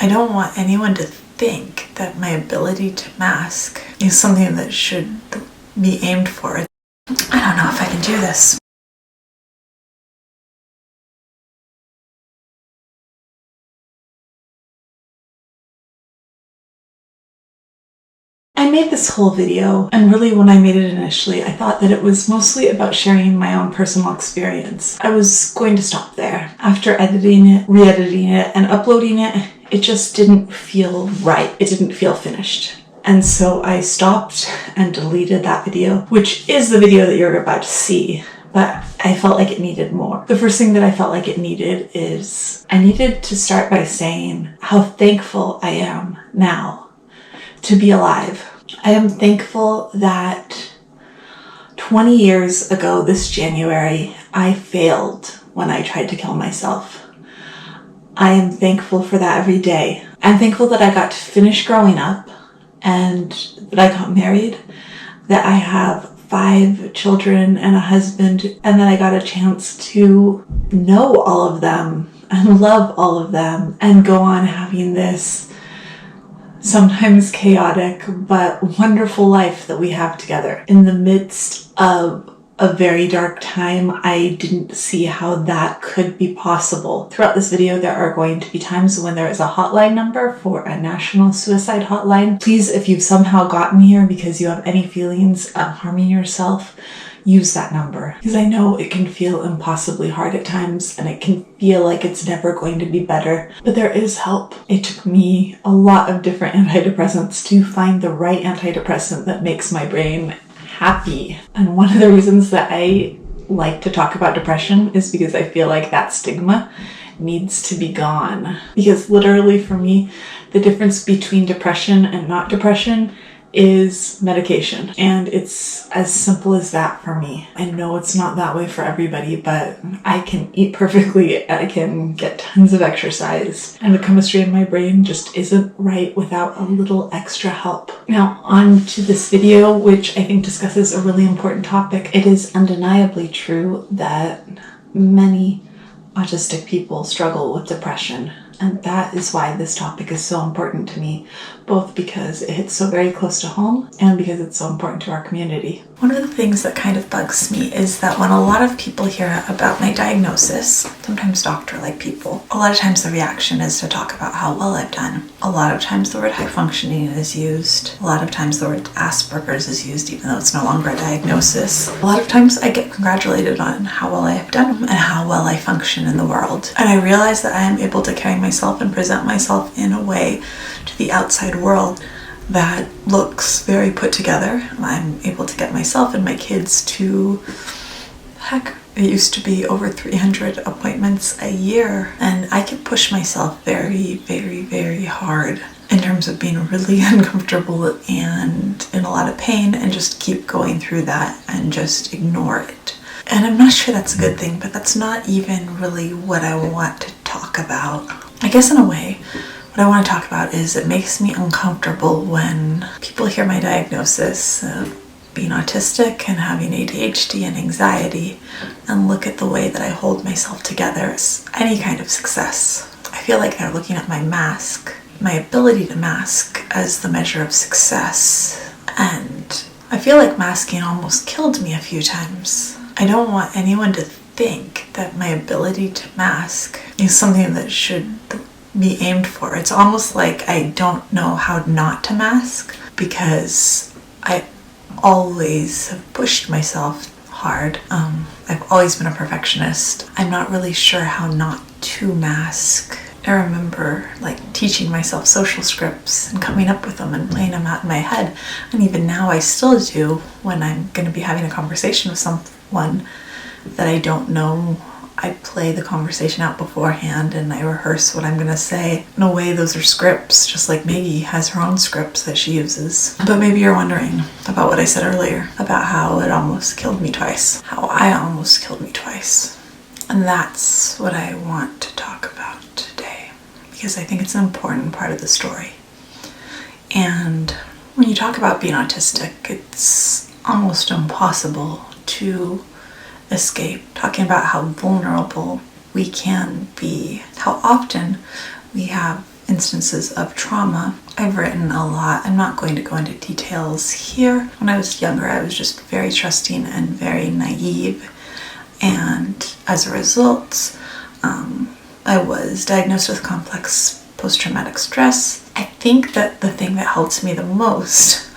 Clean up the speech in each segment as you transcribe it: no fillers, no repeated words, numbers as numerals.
I don't want anyone to think that my ability to mask is something that should be aimed for. I don't know if I can do this. I made this whole video, and really when I made it initially, I thought that it was mostly about sharing my own personal experience. I was going to stop there. After editing it, re-editing it, and uploading it, it just didn't feel right. It didn't feel finished. And so I stopped and deleted that video, which is the video that you're about to see. But I felt like it needed more. The first thing that I felt like it needed is I needed to start by saying how thankful I am now to be alive. I am thankful that 20 years ago this January, I failed when I tried to kill myself. I am thankful for that every day. I'm thankful that I got to finish growing up and that I got married, that I have 5 children and a husband, and that I got a chance to know all of them and love all of them and go on having this sometimes chaotic but wonderful life that we have together. In the midst of a very dark time, I didn't see how that could be possible. Throughout this video, there are going to be times when there is a hotline number for a national suicide hotline. Please, if you've somehow gotten here because you have any feelings of harming yourself, use that number, because I know it can feel impossibly hard at times and it can feel like it's never going to be better, but there is help. It took me a lot of different antidepressants to find the right antidepressant that makes my brain happy. And one of the reasons that I like to talk about depression is because I feel like that stigma needs to be gone. Because literally for me, the difference between depression and not depression is medication. And it's as simple as that for me. I know it's not that way for everybody, but I can eat perfectly, I can get tons of exercise, and the chemistry in my brain just isn't right without a little extra help. Now, on to this video, which I think discusses a really important topic. It is undeniably true that many autistic people struggle with depression. And that is why this topic is so important to me, both because it hits so very close to home and because it's so important to our community. One of the things that kind of bugs me is that when a lot of people hear about my diagnosis, sometimes doctor-like people, a lot of times the reaction is to talk about how well I've done. A lot of times the word high functioning is used. A lot of times the word Asperger's is used, even though it's no longer a diagnosis. A lot of times I get congratulated on how well I have done and how well I function in the world. And I realize that I am able to carry myself and present myself in a way to the outside world that looks very put together. I'm able to get myself and my kids to, heck, it used to be over 300 appointments a year, and I can push myself very, very, very hard in terms of being really uncomfortable and in a lot of pain, and just keep going through that and just ignore it. And I'm not sure that's a good thing, but that's not even really what I want to talk about. I guess in a way, what I want to talk about is it makes me uncomfortable when people hear my diagnosis of being autistic and having ADHD and anxiety and look at the way that I hold myself together as any kind of success. I feel like they're looking at my mask, my ability to mask, as the measure of success. And I feel like masking almost killed me a few times. I don't want anyone to think that my ability to mask is something that should be aimed for. It's almost like I don't know how not to mask because I always have pushed myself hard. I've always been a perfectionist. I'm not really sure how not to mask. I remember teaching myself social scripts and coming up with them and playing them out in my head. And even now I still do when I'm going to be having a conversation with someone that I don't know. I play the conversation out beforehand and I rehearse what I'm going to say. In a way, those are scripts, just like Maggie has her own scripts that she uses. But maybe you're wondering about what I said earlier, about how it almost killed me twice. How I almost killed me twice. And that's what I want to talk about today, because I think it's an important part of the story. And when you talk about being autistic, it's almost impossible to escape talking about how vulnerable we can be, how often we have instances of trauma. I've written a lot. I'm not going to go into details here. When I was younger, I was just very trusting and very naive. And as a result, I was diagnosed with complex post-traumatic stress. I think that the thing that helped me the most,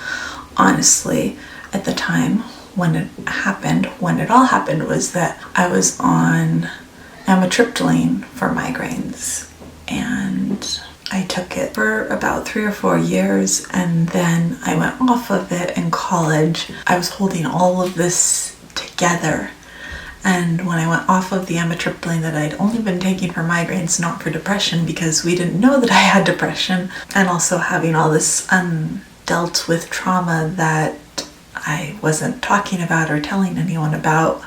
honestly, at the time when it all happened, was that I was on amitriptyline for migraines. And I took it for about 3 or 4 years, and then I went off of it in college. I was holding all of this together. And when I went off of the amitriptyline that I'd only been taking for migraines, not for depression, because we didn't know that I had depression, and also having all this undealt with trauma that I wasn't talking about or telling anyone about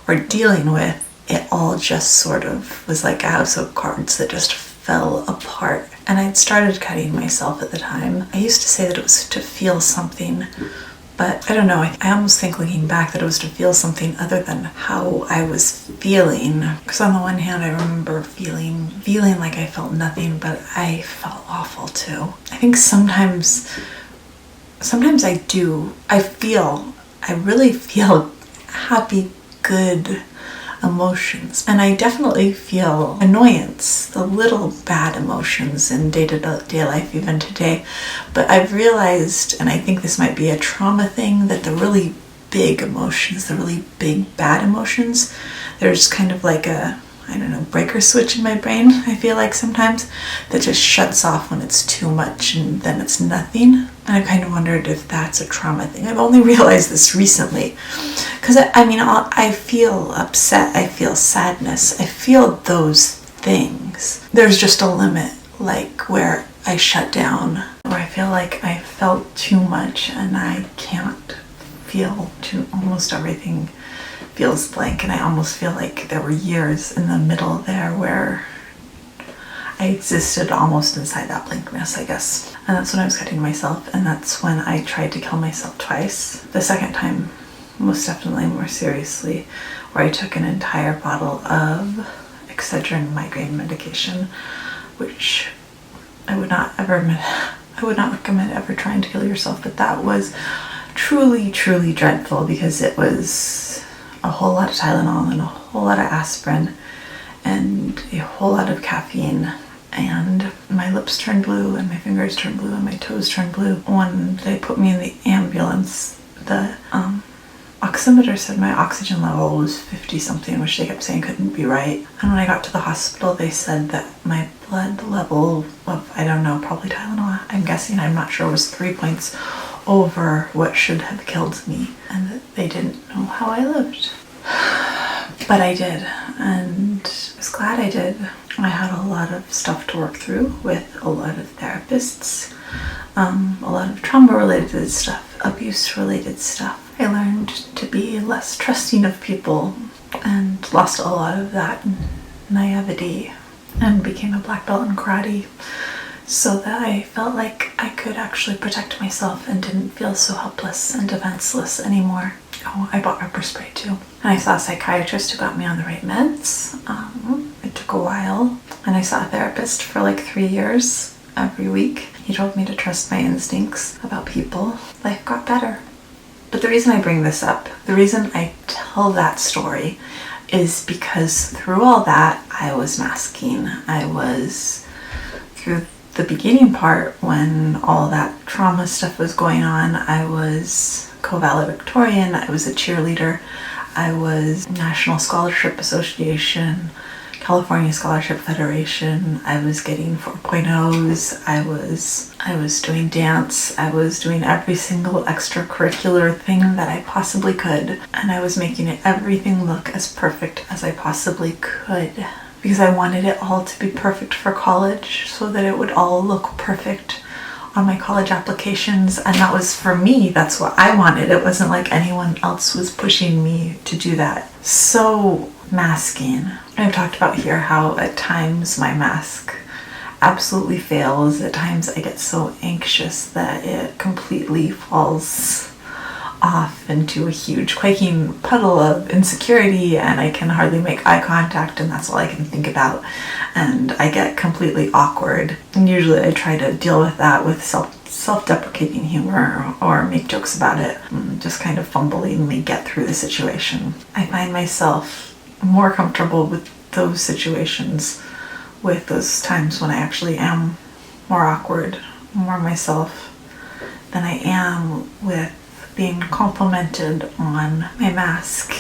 or dealing with, it all just sort of was like a house of cards that just fell apart. And I'd started cutting myself at the time. I used to say that it was to feel something, but I don't know, I almost think looking back that it was to feel something other than how I was feeling. Because on the one hand, I remember feeling like I felt nothing, but I felt awful too. I think sometimes I really feel happy, good emotions. And I definitely feel annoyance, the little bad emotions in day-to-day life even today. But I've realized, and I think this might be a trauma thing, that the really big emotions, the really big bad emotions, there's kind of like a, breaker switch in my brain, I feel like sometimes, that just shuts off when it's too much and then it's nothing. And I kind of wondered if that's a trauma thing. I've only realized this recently. Because I feel upset, I feel sadness, I feel those things. There's just a limit, like where I shut down, where I feel like I felt too much and I can't feel almost everything feels blank, and I almost feel like there were years in the middle there where I existed almost inside that blankness, I guess. And that's when I was cutting myself, and that's when I tried to kill myself twice. The second time, most definitely more seriously, where I took an entire bottle of Excedrin migraine medication, which I would not recommend ever trying to kill yourself, but that was truly, truly dreadful, because it was a whole lot of Tylenol and a whole lot of aspirin and a whole lot of caffeine, and my lips turned blue and my fingers turned blue and my toes turned blue. When they put me in the ambulance, the oximeter said my oxygen level was 50 something, which they kept saying couldn't be right. And when I got to the hospital, they said that my blood level of, probably Tylenol, I'm guessing, I'm not sure, was 3 points over what should have killed me, and that they didn't know how I lived. But I did, and I was glad I did. I had a lot of stuff to work through with a lot of therapists, a lot of trauma-related stuff, abuse-related stuff. I learned to be less trusting of people and lost a lot of that naivety and became a black belt in karate, so that I felt like I could actually protect myself and didn't feel so helpless and defenseless anymore. Oh, I bought pepper spray too. And I saw a psychiatrist who got me on the right meds. It took a while. And I saw a therapist for like 3 years, every week. He told me to trust my instincts about people. Life got better. But the reason I bring this up, the reason I tell that story, is because through all that, I was masking. Through the beginning part, when all that trauma stuff was going on, I was co-valedictorian, I was a cheerleader, I was National Scholarship Association, California Scholarship Federation, I was getting 4.0s, I was doing dance, I was doing every single extracurricular thing that I possibly could, and I was making everything look as perfect as I possibly could, because I wanted it all to be perfect for college, so that it would all look perfect on my college applications. And that was, for me, that's what I wanted. It wasn't like anyone else was pushing me to do that. So masking. I've talked about here how at times my mask absolutely fails. At times I get so anxious that it completely falls off into a huge quaking puddle of insecurity, and I can hardly make eye contact, and that's all I can think about, and I get completely awkward. And usually I try to deal with that with self-deprecating humor or make jokes about it, just kind of fumblingly get through the situation. I find myself more comfortable with those situations, with those times when I actually am more awkward, more myself, than I am with being complimented on my mask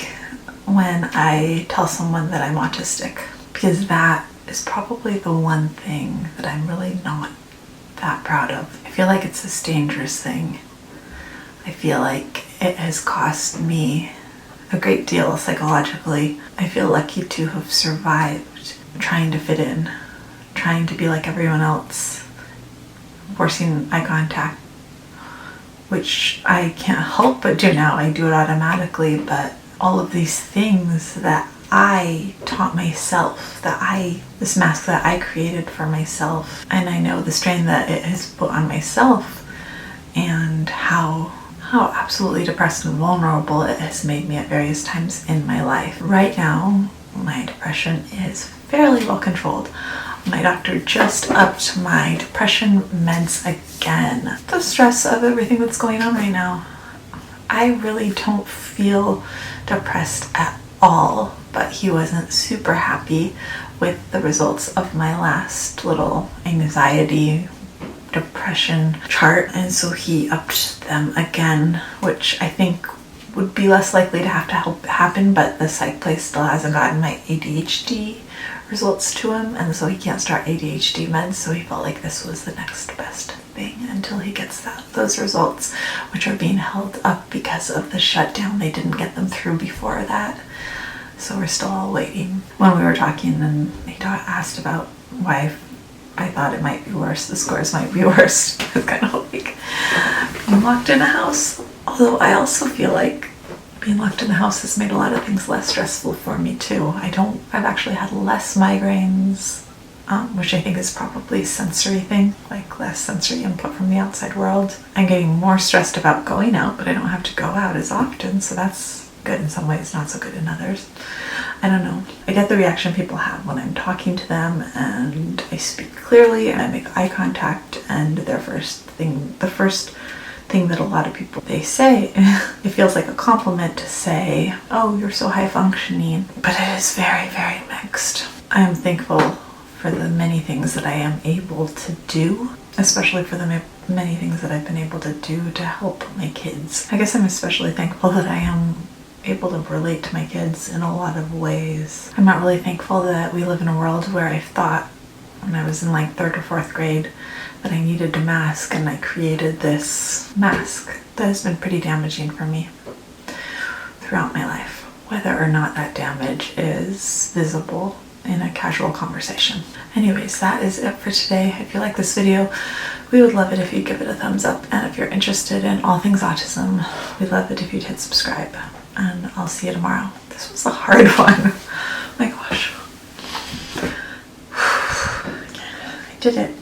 when I tell someone that I'm autistic, because that is probably the one thing that I'm really not that proud of. I feel like it's this dangerous thing. I feel like it has cost me a great deal psychologically. I feel lucky to have survived trying to fit in, trying to be like everyone else, forcing eye contact, which I can't help but do now. I do it automatically, but all of these things that I taught myself, this mask that I created for myself, and I know the strain that it has put on myself, and how absolutely depressed and vulnerable it has made me at various times in my life. Right now, my depression is fairly well controlled. My doctor just upped my depression meds again. The stress of everything that's going on right now. I really don't feel depressed at all, but he wasn't super happy with the results of my last little anxiety depression chart, and so he upped them again, which I think would be less likely to have to happen, but the psych place still hasn't gotten my ADHD results to him, and so he can't start ADHD meds, so he felt like this was the next best thing until he gets those results, which are being held up because of the shutdown. They didn't get them through before that, so we're still all waiting. When we were talking, and he asked about why I thought it might be worse, the scores might be worse. I was kind of like being locked in a house, although I also feel like being locked in the house has made a lot of things less stressful for me too. I've actually had less migraines, which I think is probably a sensory thing, like less sensory input from the outside world. I'm getting more stressed about going out, but I don't have to go out as often, so that's good in some ways, not so good in others. I don't know. I get the reaction people have when I'm talking to them and I speak clearly and I make eye contact, and the first thing that a lot of people, they say, it feels like a compliment to say, oh, you're so high functioning, but it is very, very mixed. I am thankful for the many things that I am able to do, especially for the many things that I've been able to do to help my kids. I guess I'm especially thankful that I am able to relate to my kids in a lot of ways. I'm not really thankful that we live in a world where I thought when I was in like 3rd or 4th grade that I needed a mask, and I created this mask that has been pretty damaging for me throughout my life, whether or not that damage is visible in a casual conversation. Anyways, that is it for today. If you like this video, we would love it if you'd give it a thumbs up, and if you're interested in all things autism, we'd love it if you'd hit subscribe, and I'll see you tomorrow. This was a hard one. My gosh. I did it.